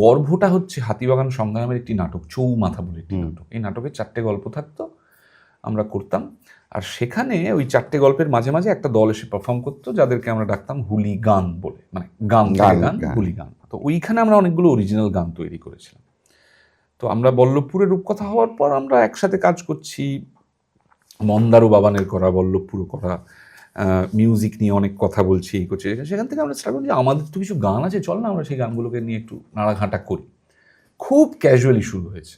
গর্ভটা হচ্ছে হাতিবাগান সংগ্রামের একটি নাটক, চৌমাথা বলে একটি নাটক। এই নাটকে 4টে গল্প থাকতো, আমরা করতাম। আর সেখানে ওই 4টে গল্পের মাঝে মাঝে একটা দল এসে পারফর্ম করতো, যাদেরকে আমরা ডাকতাম হুলি গান বলে, মানে গান হুলি গান। তো ওইখানে আমরা অনেকগুলো অরিজিনাল গান তৈরি করেছিলাম। তো আমরা বল্লভপুরে রূপকথা হওয়ার পর আমরা একসাথে কাজ করছি, মন্দারু বাবানের করা, বল্লভপুরও করা, মিউজিক নিয়ে অনেক কথা বলছি, এই করছি। সেখান থেকে আমরা স্টার্ট করি যে আমাদের তো কিছু গান আছে, চল না আমরা সেই গানগুলোকে নিয়ে একটু নাড়াঘাঁটা করি। খুব ক্যাজুয়ালি শুরু হয়েছে।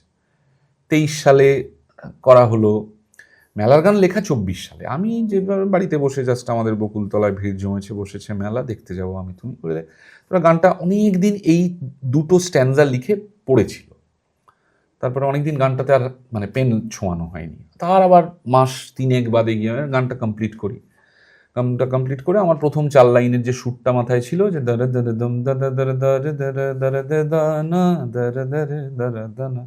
23 সালে করা হলো। মেলার গান লেখা 24 সালে। আমি যে বাড়িতে বসে জাস্ট আমাদের বকুলতলায় ভিড় জমেছে, বসেছে মেলা দেখতে যাবো আমি তুমি করে, তোরা গানটা অনেক দিন এই 2টো স্ট্যান্জা লিখে পড়েছিল। তারপরে অনেকদিন গানটাতে আর মানে পেন ছোঁয়ানো হয়নি। তার আবার মাস 3 বাদে গিয়ে গানটা কমপ্লিট করি। গানটা কমপ্লিট করে আমার প্রথম 4 লাইনের যে সুরটা মাথায় ছিল, যে দরে দরে দম দরে দরে দরে দরে দরে দে দানা দরে দরে দরে দানা,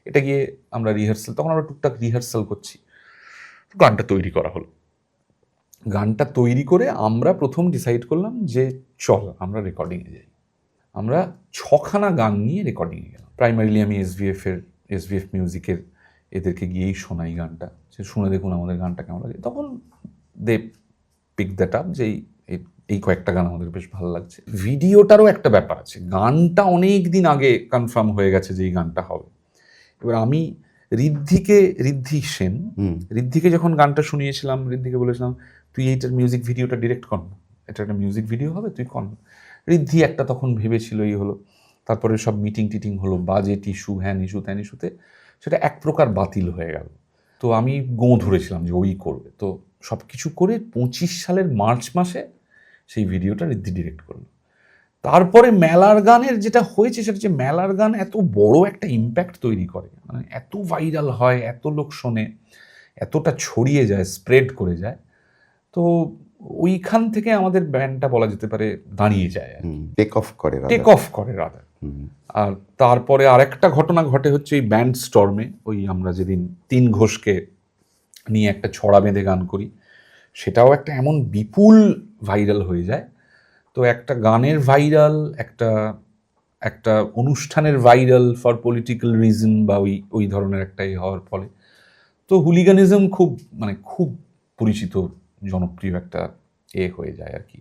এটা গিয়ে আমরা রিহার্সাল, তখন আমরা টুকটাক রিহার্সাল করছি। গানটা তৈরি করা হলো। গানটা তৈরি করে আমরা প্রথম ডিসাইড করলাম যে চল আমরা রেকর্ডিংয়ে যাই। আমরা 6খানা গান নিয়ে রেকর্ডিংয়ে গেলাম। প্রাইমারিলি আমি এসভিএফ মিউজিকের এদেরকে গিয়েই শোনাই গানটা, যে শুনে দেখুন আমাদের গানটা কেমন লাগে। তখন দে পিক দ্যাট আপ, যে এই কয়েকটা গান আমাদের বেশ ভালো লাগছে। ভিডিওটারও একটা ব্যাপার আছে, গানটা অনেক দিন আগে কনফার্ম হয়ে গেছে যে এই গানটা হবে। এবার আমি ঋদ্ধি সেন, ঋদ্ধিকে যখন গানটা শুনিয়েছিলাম, ঋদ্ধিকে বলেছিলাম তুই এইটার মিউজিক ভিডিওটা ডিরেক্ট কর না, এটা একটা মিউজিক ভিডিও হবে, তুই কর না। ঋদ্ধি একটা তখন ভেবেছিল, এই হলো। তারপরে সব মিটিং টিটিং হলো, বাজেট ইস্যু, হ্যান ইস্যু ত্যান ইস্যুতে সেটা এক প্রকার বাতিল হয়ে গেল। তো আমি গোঁ ধরেছিলাম যে ওই করবে। তো সব কিছু করে 25 সালের মার্চ মাসে সেই ভিডিওটা ঋদ্ধি ডিরেক্ট করলো। তারপরে মেলার গানের যেটা হয়েছে সেটা হচ্ছে, মেলার গান এত বড় একটা ইম্প্যাক্ট তৈরি করে, মানে এত ভাইরাল হয়, এত লোক শোনে, এতটা ছড়িয়ে যায়, স্প্রেড করে যায়। তো ওইখান থেকে আমাদের ব্যান্ডটা বলা যেতে পারে দাঁড়িয়ে যায়, টেক অফ করে রাদার। আর তারপরে আরেকটা ঘটনা ঘটে হচ্ছে ওই ব্যান্ড স্টর্মে, ওই আমরা যেদিন 3 ঘোষকে নিয়ে একটা ছড়া বেঁধে গান করি, সেটাও একটা এমন বিপুল ভাইরাল হয়ে যায়। তো একটা গানের ভাইরাল, একটা অনুষ্ঠানের ভাইরাল ফর পলিটিক্যাল রিজন বা ওই ধরনের একটা হওয়ার ফলে তো হুলিগানিজম খুব পরিচিত, জনপ্রিয় একটা হয়ে যায় আর কি।